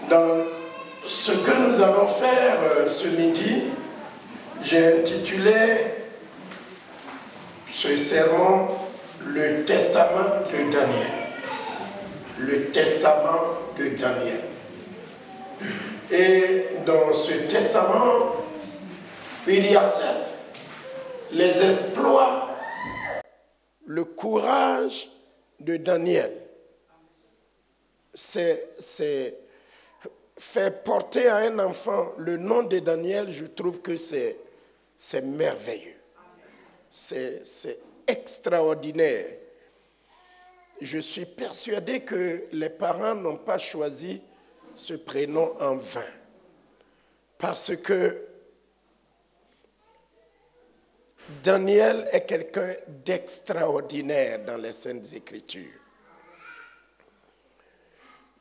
Dans ce que nous allons faire ce midi, j'ai intitulé ce sermon « Le testament de Daniel ». Le testament de Daniel. Et dans ce testament, il y a certes les exploits, le courage de Daniel. C'est faire porter à un enfant le nom de Daniel, je trouve que c'est merveilleux. C'est extraordinaire. Je suis persuadé que les parents n'ont pas choisi ce prénom en vain. Parce que Daniel est quelqu'un d'extraordinaire dans les Saintes Écritures.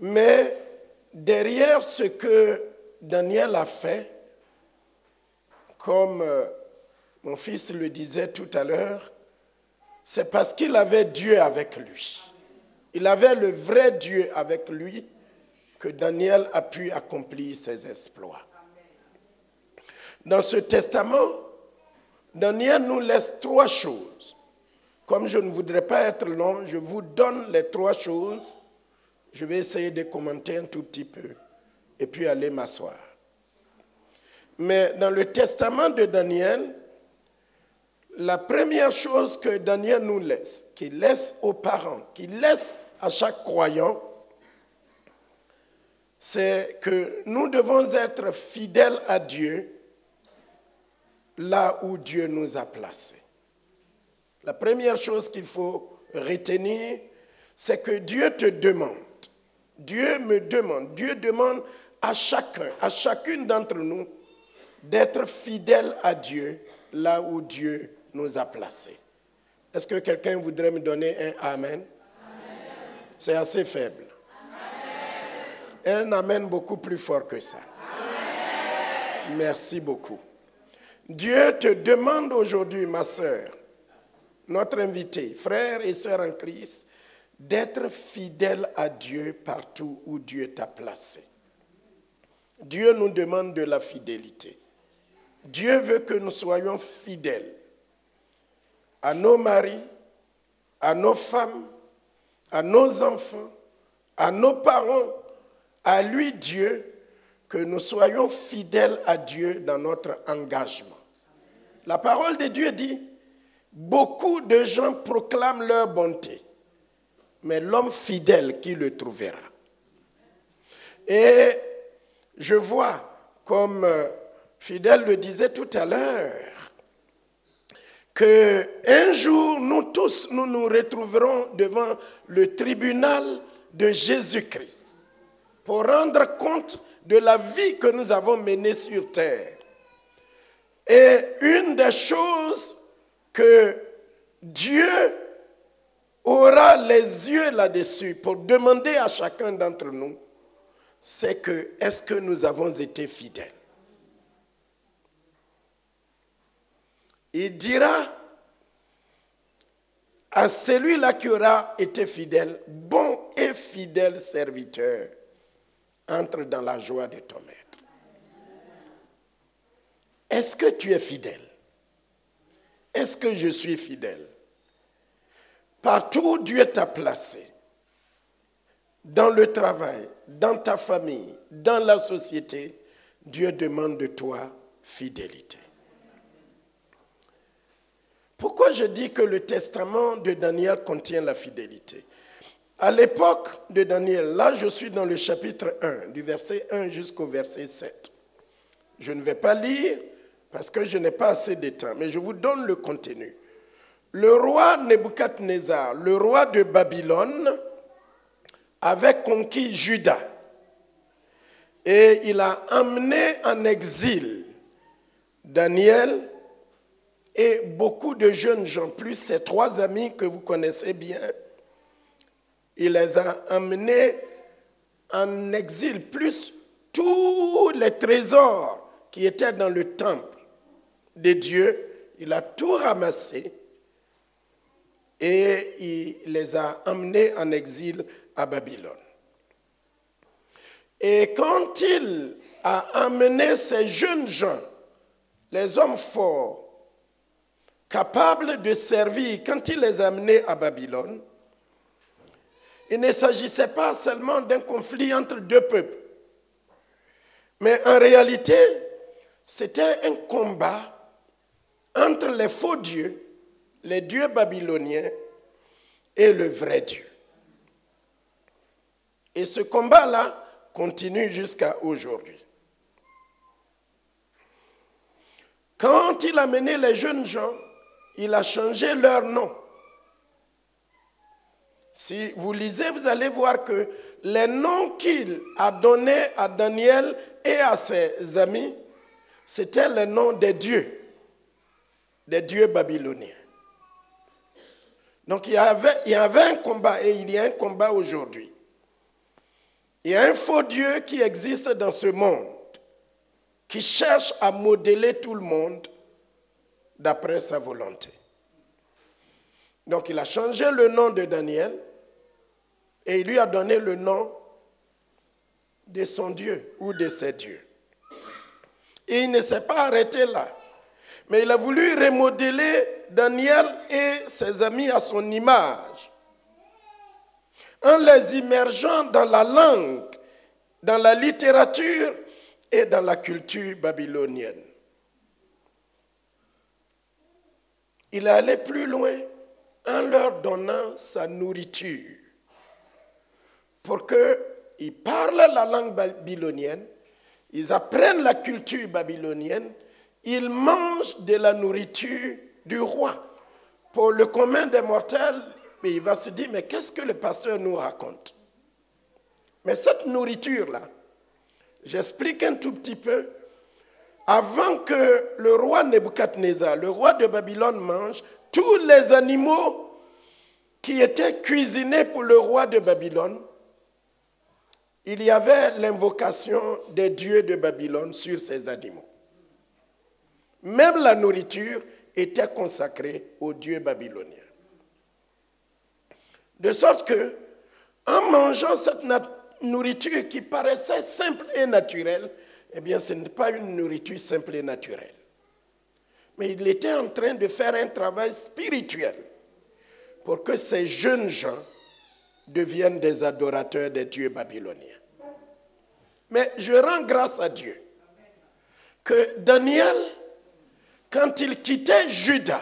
Mais derrière ce que Daniel a fait, comme mon fils le disait tout à l'heure, c'est parce qu'il avait Dieu avec lui. Il avait le vrai Dieu avec lui que Daniel a pu accomplir ses exploits. Dans ce testament, Daniel nous laisse 3 choses. Comme je ne voudrais pas être long, je vous donne les 3 choses. Je vais essayer de commenter un tout petit peu et puis aller m'asseoir. Mais dans le testament de Daniel, la première chose que Daniel nous laisse, qu'il laisse aux parents, qu'il laisse à chaque croyant, c'est que nous devons être fidèles à Dieu là où Dieu nous a placés. La première chose qu'il faut retenir, c'est que Dieu te demande, Dieu me demande, Dieu demande à chacun, à chacune d'entre nous d'être fidèle à Dieu là où Dieu nous a placés. Est-ce que quelqu'un voudrait me donner un amen? Amen. C'est assez faible. Amen. Un amen beaucoup plus fort que ça. Amen. Merci beaucoup. Dieu te demande aujourd'hui, ma sœur, notre invité, frère et sœur en Christ, d'être fidèle à Dieu partout où Dieu t'a placé. Dieu nous demande de la fidélité. Dieu veut que nous soyons fidèles à nos maris, à nos femmes, à nos enfants, à nos parents, à lui Dieu, que nous soyons fidèles à Dieu dans notre engagement. La parole de Dieu dit, beaucoup de gens proclament leur bonté, mais l'homme fidèle qui le trouvera. Et je vois, comme Fidèle le disait tout à l'heure, qu'un jour, nous tous, nous nous retrouverons devant le tribunal de Jésus-Christ pour rendre compte de la vie que nous avons menée sur terre. Et une des choses que Dieu aura les yeux là-dessus pour demander à chacun d'entre nous, c'est que est-ce que nous avons été fidèles? Il dira à celui-là qui aura été fidèle, bon et fidèle serviteur, entre dans la joie de ton maître. Est-ce que tu es fidèle? Est-ce que je suis fidèle? Partout où Dieu t'a placé, dans le travail, dans ta famille, dans la société, Dieu demande de toi fidélité. Pourquoi je dis que le testament de Daniel contient la fidélité? À l'époque de Daniel, là je suis dans le chapitre 1, du verset 1 jusqu'au verset 7. Je ne vais pas lire parce que je n'ai pas assez de temps, mais je vous donne le contenu. Le roi Nebuchadnezzar, le roi de Babylone, avait conquis Juda et il a emmené en exil Daniel et beaucoup de jeunes gens, plus ses 3 amis que vous connaissez bien. Il les a emmenés en exil, plus tous les trésors qui étaient dans le temple de Dieu. Il a tout ramassé et il les a emmenés en exil à Babylone. Et quand il a amené ces jeunes gens, les hommes forts, capables de servir, quand il les a amenés à Babylone, il ne s'agissait pas seulement d'un conflit entre deux peuples, mais en réalité, c'était un combat entre les faux dieux, les dieux babyloniens et le vrai Dieu. Et ce combat-là continue jusqu'à aujourd'hui. Quand il a mené les jeunes gens, il a changé leur nom. Si vous lisez, vous allez voir que les noms qu'il a donnés à Daniel et à ses amis, c'était les noms des dieux babyloniens. Donc il y avait un combat et il y a un combat aujourd'hui. Il y a un faux Dieu qui existe dans ce monde, qui cherche à modeler tout le monde d'après sa volonté. Donc il a changé le nom de Daniel et il lui a donné le nom de son Dieu ou de ses dieux. Et il ne s'est pas arrêté là, mais il a voulu remodeler Daniel et ses amis à son image, en les immergeant dans la langue, dans la littérature et dans la culture babylonienne. Il est allé plus loin en leur donnant sa nourriture pour qu'ils parlent la langue babylonienne, ils apprennent la culture babylonienne, ils mangent de la nourriture du roi. Pour le commun des mortels, il va se dire, mais qu'est-ce que le pasteur nous raconte? Mais cette nourriture-là, j'explique un tout petit peu. Avant que le roi Nebuchadnezzar, le roi de Babylone, mange, tous les animaux qui étaient cuisinés pour le roi de Babylone, il y avait l'invocation des dieux de Babylone sur ces animaux. Même la nourriture était consacrée aux dieux babyloniens. De sorte que, en mangeant cette nourriture qui paraissait simple et naturelle, eh bien, ce n'est pas une nourriture simple et naturelle. Mais il était en train de faire un travail spirituel pour que ces jeunes gens deviennent des adorateurs des dieux babyloniens. Mais je rends grâce à Dieu que Daniel, quand il quittait Juda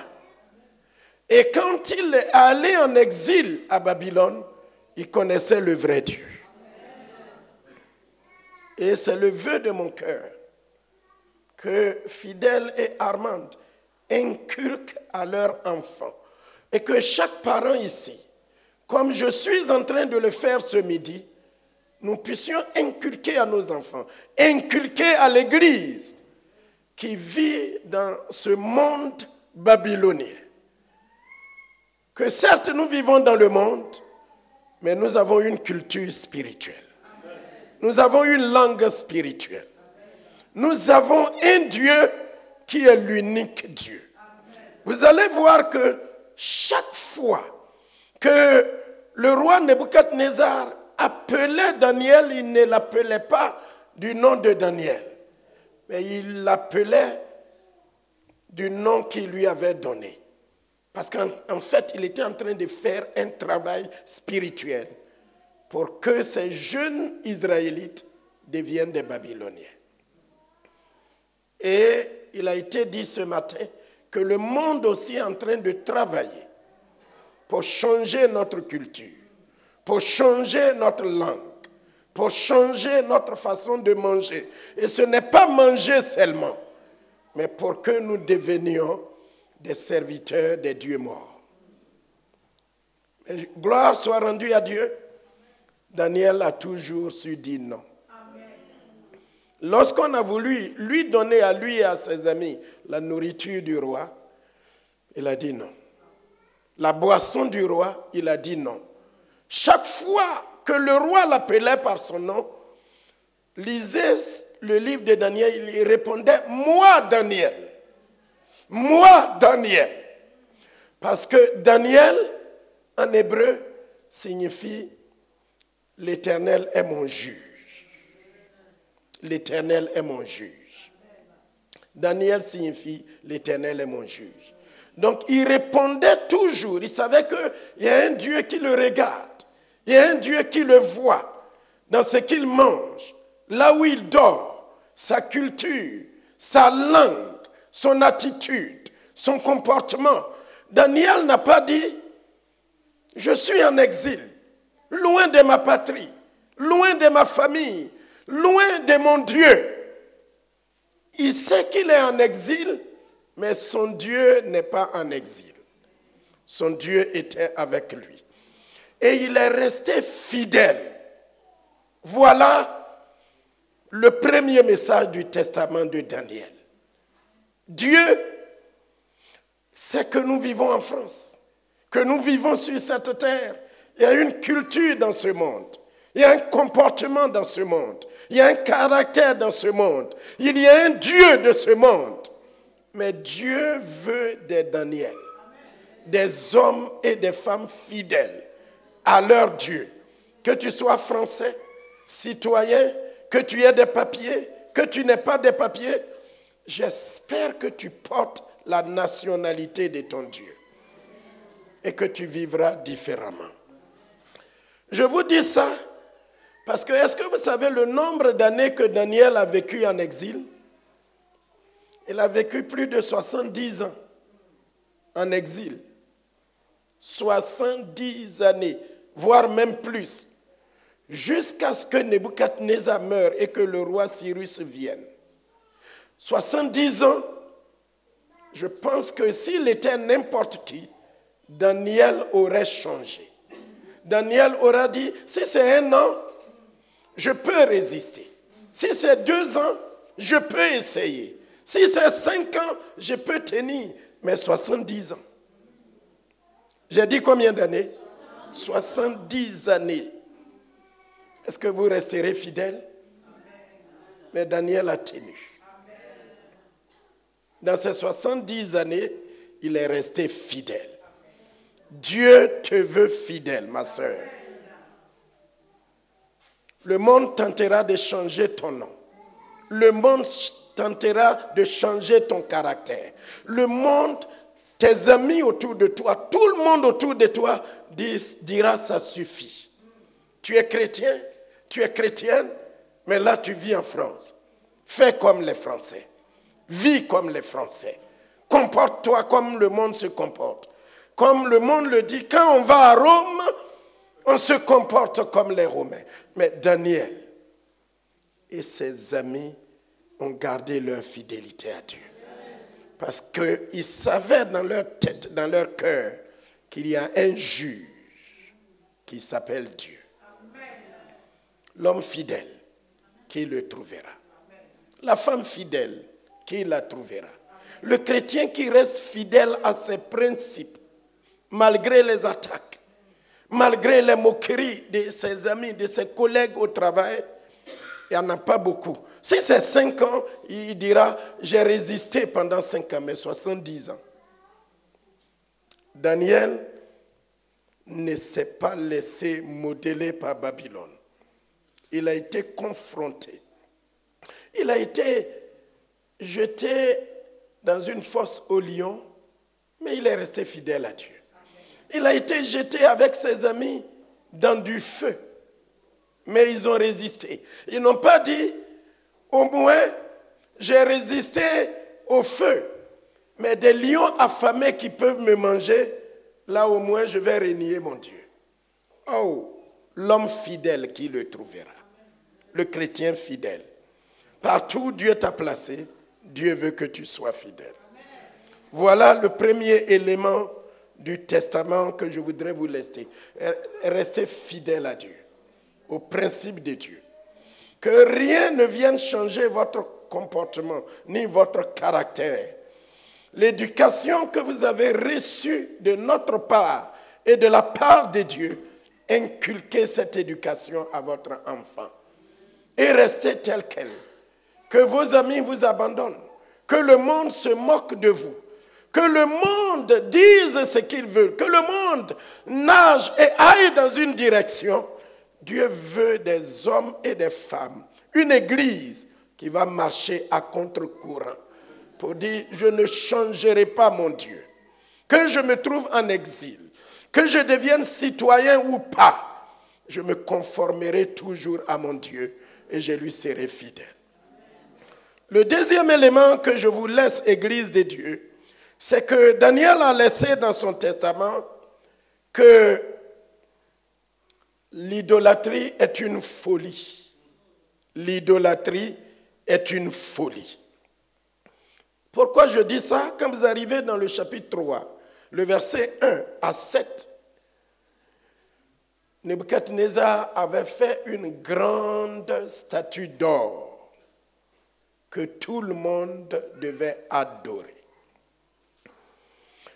et quand il est allé en exil à Babylone, il connaissait le vrai Dieu. Et c'est le vœu de mon cœur que Fidèle et Armande inculquent à leurs enfants et que chaque parent ici, comme je suis en train de le faire ce midi, nous puissions inculquer à nos enfants, inculquer à l'Église qui vit dans ce monde babylonien. Que certes nous vivons dans le monde, mais nous avons une culture spirituelle. Nous avons une langue spirituelle. Nous avons un Dieu qui est l'unique Dieu. Vous allez voir que chaque fois que le roi Nebuchadnezzar appelait Daniel, il ne l'appelait pas du nom de Daniel, mais il l'appelait du nom qu'il lui avait donné. Parce qu'en fait, il était en train de faire un travail spirituel pour que ces jeunes Israélites deviennent des Babyloniens. Et il a été dit ce matin que le monde aussi est en train de travailler pour changer notre culture, pour changer notre langue, pour changer notre façon de manger. Et ce n'est pas manger seulement, mais pour que nous devenions des serviteurs des dieux morts. Et gloire soit rendue à Dieu. Daniel a toujours su dire non. Lorsqu'on a voulu lui donner à lui et à ses amis la nourriture du roi, il a dit non. La boisson du roi, il a dit non. Chaque fois que le roi l'appelait par son nom, lisez le livre de Daniel, il répondait « Moi, Daniel ». Moi, Daniel. Parce que Daniel, en hébreu, signifie « L'Éternel est mon juge ». l'Éternel est mon juge. Daniel signifie l'Éternel est mon juge. Donc il répondait toujours, il savait qu'il y a un Dieu qui le regarde, il y a un Dieu qui le voit dans ce qu'il mange, là où il dort, sa culture, sa langue, son attitude, son comportement. Daniel n'a pas dit, je suis en exil, loin de ma patrie, loin de ma famille, loin de mon Dieu. Il sait qu'il est en exil, mais son Dieu n'est pas en exil. Son Dieu était avec lui. Et il est resté fidèle. Voilà le premier message du testament de Daniel. Dieu sait que nous vivons en France, que nous vivons sur cette terre. Il y a une culture dans ce monde. Il y a un comportement dans ce monde. Il y a un caractère dans ce monde. Il y a un Dieu de ce monde. Mais Dieu veut des Daniel, des hommes et des femmes fidèles à leur Dieu. Que tu sois français, citoyen, que tu aies des papiers, que tu n'aies pas des papiers, j'espère que tu portes la nationalité de ton Dieu et que tu vivras différemment. Je vous dis ça parce que, est-ce que vous savez le nombre d'années que Daniel a vécu en exil? Il a vécu plus de 70 ans en exil. 70 années, voire même plus, jusqu'à ce que Nebuchadnezzar meure et que le roi Cyrus vienne. 70 ans, je pense que s'il était n'importe qui, Daniel aurait changé. Daniel aura dit, si c'est 1 an, je peux résister. Si c'est 2 ans, je peux essayer. Si c'est 5 ans, je peux tenir. Mais 70 ans. J'ai dit combien d'années? 70 années. Est-ce que vous resterez fidèle? Mais Daniel a tenu. Dans ces 70 années, il est resté fidèle. Dieu te veut fidèle, ma sœur. Le monde tentera de changer ton nom. Le monde tentera de changer ton caractère. Le monde, tes amis autour de toi, tout le monde autour de toi dira ça suffit. Tu es chrétien, tu es chrétienne, mais là tu vis en France. Fais comme les Français. Vis comme les Français. Comporte-toi comme le monde se comporte. Comme le monde le dit, quand on va à Rome, on se comporte comme les Romains. Mais Daniel et ses amis ont gardé leur fidélité à Dieu. Parce qu'ils savaient dans leur tête, dans leur cœur, qu'il y a un juge qui s'appelle Dieu. L'homme fidèle, qui le trouvera. La femme fidèle, qui la trouvera. Le chrétien qui reste fidèle à ses principes, malgré les attaques, malgré les moqueries de ses amis, de ses collègues au travail, il n'y en a pas beaucoup. Si c'est 5 ans, il dira, j'ai résisté pendant 5 ans, mais 70 ans. Daniel ne s'est pas laissé modeler par Babylone. Il a été confronté. Il a été jeté dans une fosse au lion, mais il est resté fidèle à Dieu. Il a été jeté avec ses amis dans du feu, mais ils ont résisté. Ils n'ont pas dit, au moins, j'ai résisté au feu, mais des lions affamés qui peuvent me manger, là au moins je vais renier mon Dieu. Oh, l'homme fidèle qui le trouvera, le chrétien fidèle. Partout où Dieu t'a placé, Dieu veut que tu sois fidèle. Voilà le premier élément du testament que je voudrais vous laisser. Restez fidèle à Dieu, au principe de Dieu. Que rien ne vienne changer votre comportement, ni votre caractère. L'éducation que vous avez reçue de notre part et de la part de Dieu, inculquez cette éducation à votre enfant. Et restez tel quel. Que vos amis vous abandonnent. Que le monde se moque de vous. Que le monde dise ce qu'il veut. Que le monde nage et aille dans une direction. Dieu veut des hommes et des femmes. Une église qui va marcher à contre-courant pour dire, je ne changerai pas mon Dieu. Que je me trouve en exil, que je devienne citoyen ou pas, je me conformerai toujours à mon Dieu et je lui serai fidèle. Le deuxième élément que je vous laisse, Église de Dieu, c'est que Daniel a laissé dans son testament que l'idolâtrie est une folie. L'idolâtrie est une folie. Pourquoi je dis ça? Quand vous arrivez dans le chapitre 3, le verset 1 à 7, Nebuchadnezzar avait fait une grande statue d'or que tout le monde devait adorer.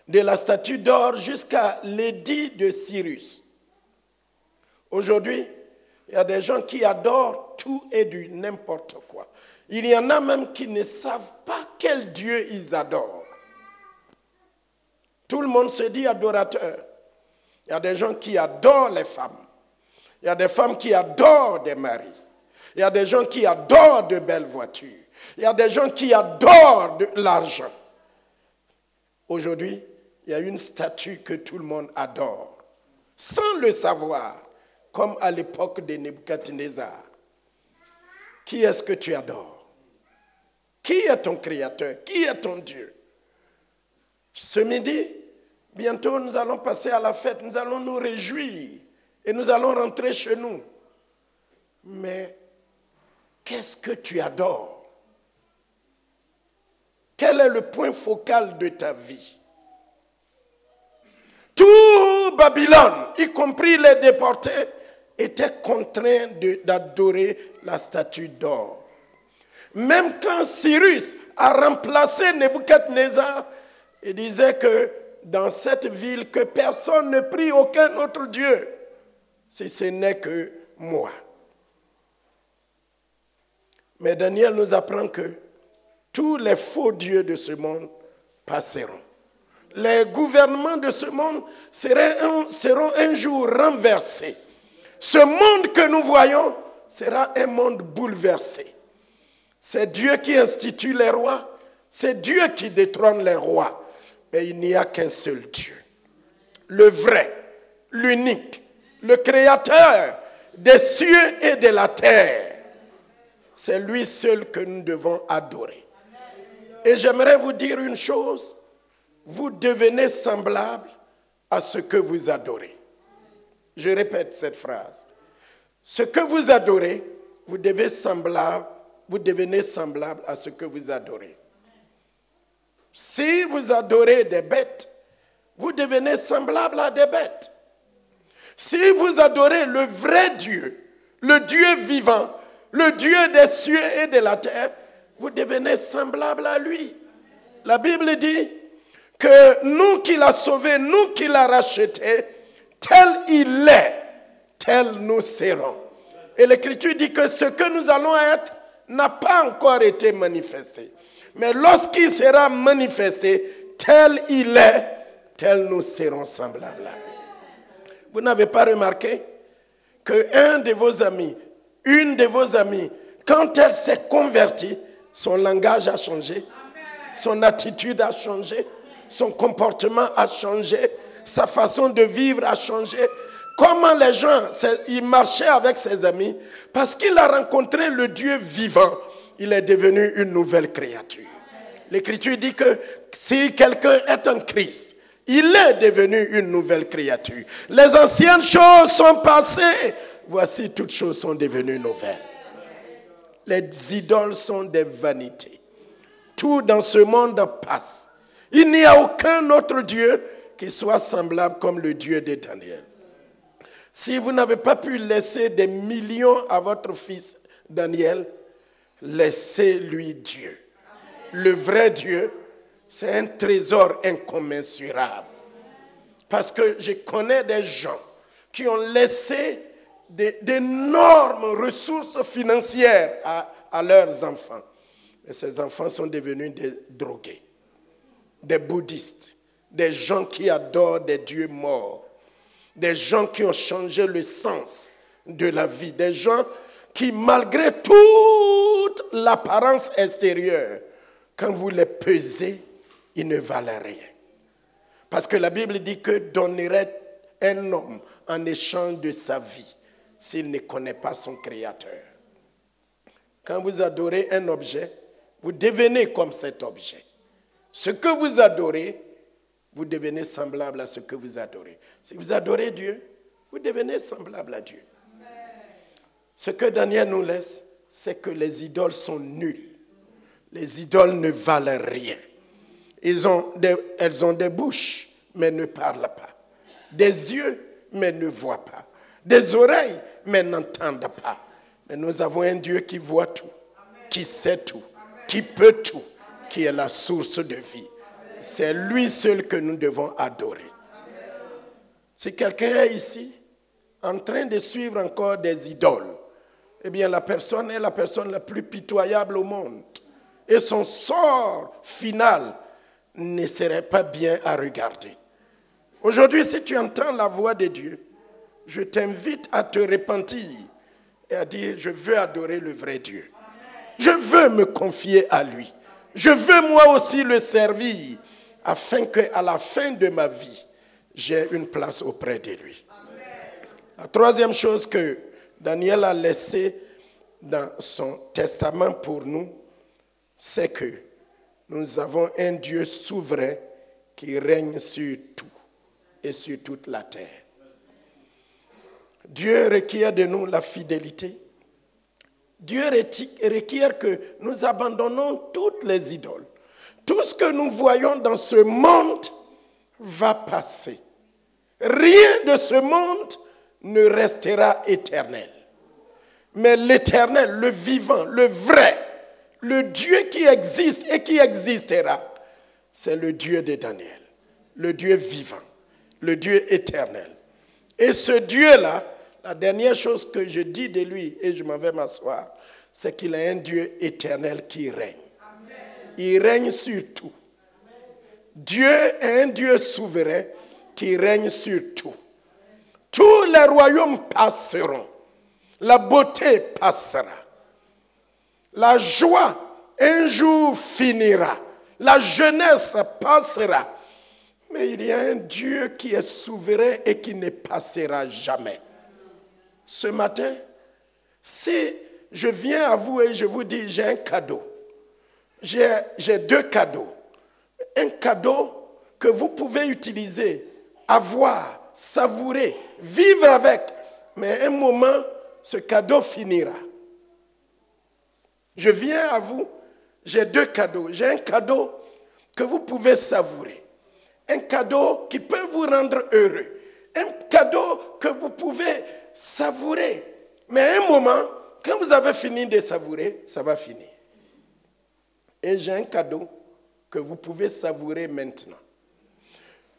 De la statue d'or jusqu'à l'édit de Cyrus. Aujourd'hui, il y a des gens qui adorent tout et du n'importe quoi. Il y en a même qui ne savent pas quel Dieu ils adorent. Tout le monde se dit adorateur. Il y a des gens qui adorent les femmes. Il y a des femmes qui adorent des maris. Il y a des gens qui adorent de belles voitures. Il y a des gens qui adorent de l'argent. Aujourd'hui, il y a une statue que tout le monde adore, sans le savoir, comme à l'époque de Nebuchadnezzar. Qui est-ce que tu adores? Qui est ton créateur? Qui est ton Dieu? Ce midi, bientôt nous allons passer à la fête, nous allons nous réjouir et nous allons rentrer chez nous. Mais qu'est-ce que tu adores? Quel est le point focal de ta vie? Tout Babylone, y compris les déportés, était contraint d'adorer la statue d'or. Même quand Cyrus a remplacé Nebuchadnezzar, il disait que dans cette ville, que personne ne prie aucun autre Dieu, si ce n'est que moi. Mais Daniel nous apprend que tous les faux dieux de ce monde passeront. Les gouvernements de ce monde seront un jour renversés. Ce monde que nous voyons sera un monde bouleversé. C'est Dieu qui institue les rois, c'est Dieu qui détrône les rois. Mais il n'y a qu'un seul Dieu. Le vrai, l'unique, le créateur des cieux et de la terre. C'est lui seul que nous devons adorer. Et j'aimerais vous dire une chose, vous devenez semblable à ce que vous adorez. Je répète cette phrase. Ce que vous adorez, vous devenez semblable à ce que vous adorez. Si vous adorez des bêtes, vous devenez semblable à des bêtes. Si vous adorez le vrai Dieu, le Dieu vivant, le Dieu des cieux et de la terre, vous devenez semblable à lui. La Bible dit que nous qui l'a sauvé, nous qui l'a racheté, tel il est, tel nous serons. Et l'Écriture dit que ce que nous allons être n'a pas encore été manifesté. Mais lorsqu'il sera manifesté, tel il est, tel nous serons semblables. Vous n'avez pas remarqué qu'un de vos amis, une de vos amies, quand elle s'est convertie, son langage a changé, son attitude a changé, son comportement a changé, sa façon de vivre a changé. Comment les gens, ils marchaient avec ses amis, parce qu'il a rencontré le Dieu vivant, il est devenu une nouvelle créature. L'Écriture dit que si quelqu'un est en Christ, il est devenu une nouvelle créature. Les anciennes choses sont passées, voici toutes choses sont devenues nouvelles. Les idoles sont des vanités. Tout dans ce monde passe. Il n'y a aucun autre Dieu qui soit semblable comme le Dieu de Daniel. Si vous n'avez pas pu laisser des millions à votre fils Daniel, laissez-lui Dieu. Le vrai Dieu, c'est un trésor incommensurable. Parce que je connais des gens qui ont laissé d'énormes ressources financières à leurs enfants. Et ces enfants sont devenus des drogués, des bouddhistes, des gens qui adorent des dieux morts, des gens qui ont changé le sens de la vie, des gens qui, malgré toute l'apparence extérieure, quand vous les pesez, ils ne valent rien. Parce que la Bible dit que donnerait un homme en échange de sa vie s'il ne connaît pas son Créateur. Quand vous adorez un objet, vous devenez comme cet objet. Ce que vous adorez, vous devenez semblable à ce que vous adorez. Si vous adorez Dieu, vous devenez semblable à Dieu. Ce que Daniel nous laisse, c'est que les idoles sont nulles. Les idoles ne valent rien. Elles ont des bouches, mais ne parlent pas. Des yeux, mais ne voient pas. Des oreilles, mais n'entendent pas. Mais nous avons un Dieu qui voit tout, qui sait tout, qui peut tout, qui est la source de vie. C'est lui seul que nous devons adorer. Si quelqu'un est ici, en train de suivre encore des idoles, eh bien la personne est la personne la plus pitoyable au monde. Et son sort final ne serait pas bien à regarder. Aujourd'hui, si tu entends la voix de Dieu, je t'invite à te repentir et à dire, je veux adorer le vrai Dieu. Je veux me confier à lui. Je veux moi aussi le servir afin qu'à la fin de ma vie, j'ai une place auprès de lui. La troisième chose que Daniel a laissée dans son testament pour nous, c'est que nous avons un Dieu souverain qui règne sur tout et sur toute la terre. Dieu requiert de nous la fidélité. Dieu requiert que nous abandonnons toutes les idoles. Tout ce que nous voyons dans ce monde va passer. Rien de ce monde ne restera éternel. Mais l'éternel, le vivant, le vrai, le Dieu qui existe et qui existera, c'est le Dieu de Daniel, le Dieu vivant, le Dieu éternel. Et ce Dieu-là, la dernière chose que je dis de lui, et je m'en vais m'asseoir, c'est qu'il est un Dieu éternel qui règne. Amen. Il règne sur tout. Amen. Dieu est un Dieu souverain qui règne sur tout. Tous les royaumes passeront. La beauté passera. La joie, un jour, finira. La jeunesse passera. Mais il y a un Dieu qui est souverain et qui ne passera jamais. Ce matin, si je viens à vous et je vous dis, j'ai un cadeau. J'ai deux cadeaux. Un cadeau que vous pouvez utiliser, avoir, savourer, vivre avec. Mais à un moment, ce cadeau finira. Je viens à vous, j'ai deux cadeaux. J'ai un cadeau que vous pouvez savourer. Un cadeau qui peut vous rendre heureux. Un cadeau que vous pouvez savourer. Mais à un moment, quand vous avez fini de savourer, ça va finir. Et j'ai un cadeau que vous pouvez savourer maintenant.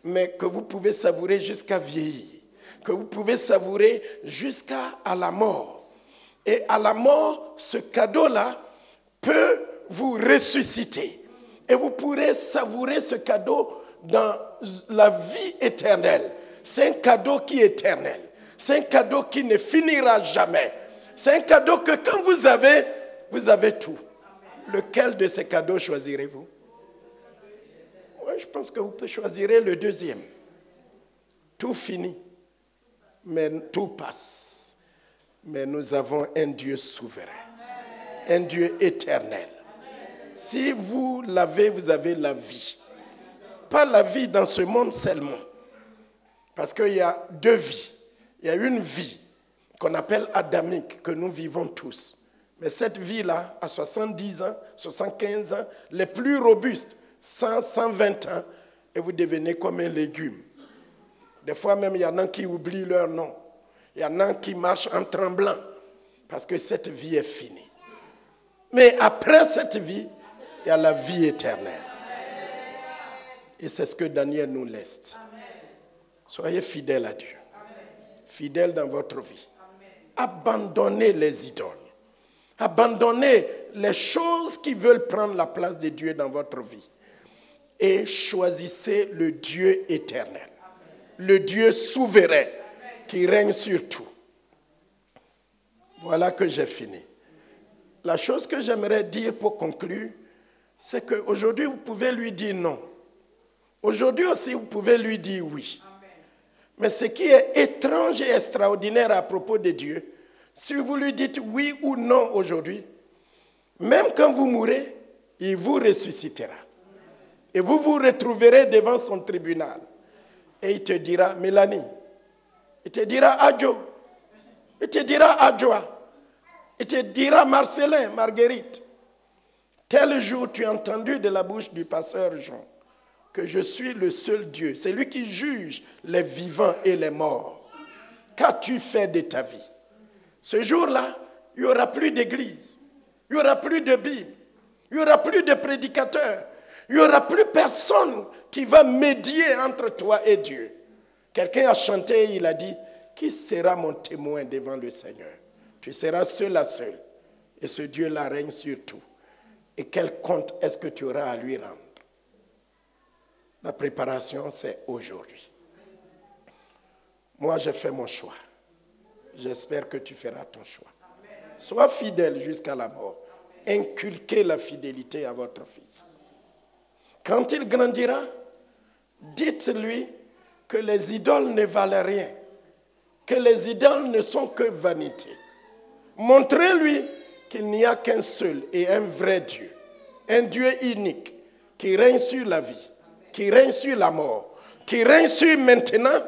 Mais que vous pouvez savourer jusqu'à vieillir. Que vous pouvez savourer jusqu'à la mort. Et à la mort, ce cadeau-là peut vous ressusciter. Et vous pourrez savourer ce cadeau dans la vie éternelle. C'est un cadeau qui est éternel. C'est un cadeau qui ne finira jamais. C'est un cadeau que quand vous avez tout. Lequel de ces cadeaux choisirez-vous? Oui, je pense que vous choisirez le deuxième. Tout finit, mais tout passe. Mais nous avons un Dieu souverain, un Dieu éternel. Si vous l'avez, vous avez la vie. Pas la vie dans ce monde seulement. Parce qu'il y a deux vies. Il y a une vie qu'on appelle adamique, que nous vivons tous. Mais cette vie-là, à 70 ans, 75 ans, les plus robustes, 100, 120 ans, et vous devenez comme un légume. Des fois même, il y en a qui oublient leur nom. Il y en a qui marchent en tremblant, parce que cette vie est finie. Mais après cette vie, il y a la vie éternelle. Et c'est ce que Daniel nous laisse. Soyez fidèles à Dieu. Fidèles dans votre vie. Abandonnez les idoles. Abandonnez les choses qui veulent prendre la place de Dieu dans votre vie. Et choisissez le Dieu éternel. Le Dieu souverain qui règne sur tout. Voilà que j'ai fini. la chose que j'aimerais dire pour conclure, c'est qu'aujourd'hui, vous pouvez lui dire non. Aujourd'hui aussi, vous pouvez lui dire oui. Amen. Mais ce qui est étrange et extraordinaire à propos de Dieu, si vous lui dites oui ou non aujourd'hui, même quand vous mourrez, il vous ressuscitera. Et vous vous retrouverez devant son tribunal. Et il te dira, Mélanie, il te dira Adjo, il te dira Adjoa, il te dira Marcelin, Marguerite. Tel jour, tu as entendu de la bouche du pasteur Jean que je suis le seul Dieu. C'est lui qui juge les vivants et les morts. Qu'as-tu fait de ta vie? Ce jour-là, il n'y aura plus d'église, il n'y aura plus de Bible, il n'y aura plus de prédicateurs, il n'y aura plus personne qui va médier entre toi et Dieu. Quelqu'un a chanté et il a dit, qui sera mon témoin devant le Seigneur? Tu seras seul à seul. Et ce Dieu-là règne sur tout. Et quel compte est-ce que tu auras à lui rendre? La préparation, c'est aujourd'hui. Moi, j'ai fait mon choix. J'espère que tu feras ton choix. Sois fidèle jusqu'à la mort. Inculquez la fidélité à votre fils. Quand il grandira, dites-lui que les idoles ne valent rien, que les idoles ne sont que vanité. Montrez-lui qu'il n'y a qu'un seul et un vrai Dieu, un Dieu unique qui règne sur la vie, qui règne sur la mort, qui règne sur maintenant,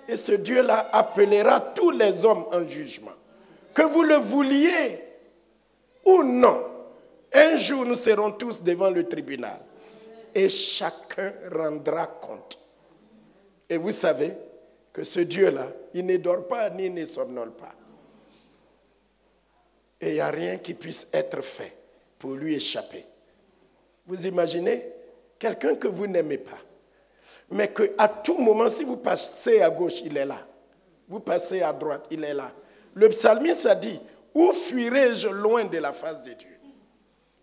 et ce Dieu-là appellera tous les hommes en jugement. Que vous le vouliez ou non, un jour nous serons tous devant le tribunal et chacun rendra compte. Et vous savez que ce Dieu-là, il ne dort pas ni ne somnole pas. Et il n'y a rien qui puisse être fait pour lui échapper. Vous imaginez quelqu'un que vous n'aimez pas, mais qu'à tout moment, si vous passez à gauche, il est là. Vous passez à droite, il est là. Le psalmiste a dit, où fuirai-je loin de la face de Dieu?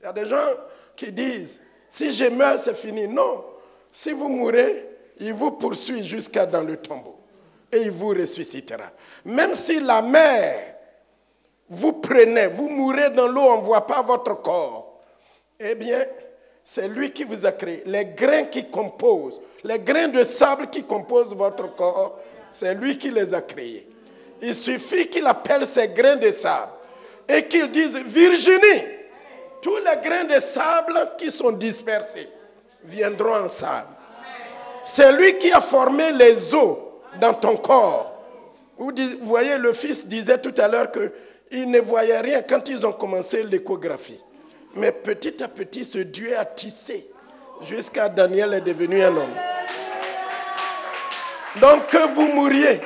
Il y a des gens qui disent, si je meurs, c'est fini. Non, si vous mourrez, il vous poursuit jusqu'à dans le tombeau. Et il vous ressuscitera. Même si la mer vous prenait, vous mourrez dans l'eau, on ne voit pas votre corps. Eh bien, c'est lui qui vous a créé. Les grains qui composent, les grains de sable qui composent votre corps, c'est lui qui les a créés. Il suffit qu'il appelle ces grains de sable et qu'il dise Virginie. Tous les grains de sable qui sont dispersés viendront ensemble. C'est lui qui a formé les os dans ton corps. Vous voyez, le fils disait tout à l'heure qu'il ne voyait rien quand ils ont commencé l'échographie. Mais petit à petit, ce Dieu a tissé jusqu'à Daniel est devenu un homme. Donc que vous mouriez,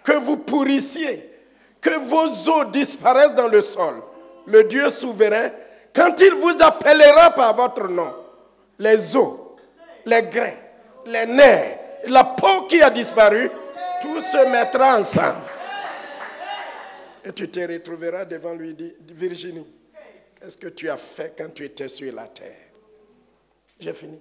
que vous pourrissiez, que vos os disparaissent dans le sol, le Dieu souverain, quand il vous appellera par votre nom, les os, les grains, les nerfs, la peau qui a disparu, tout se mettra ensemble. Et tu te retrouveras devant lui et dis, Virginie, qu'est-ce que tu as fait quand tu étais sur la terre? J'ai fini.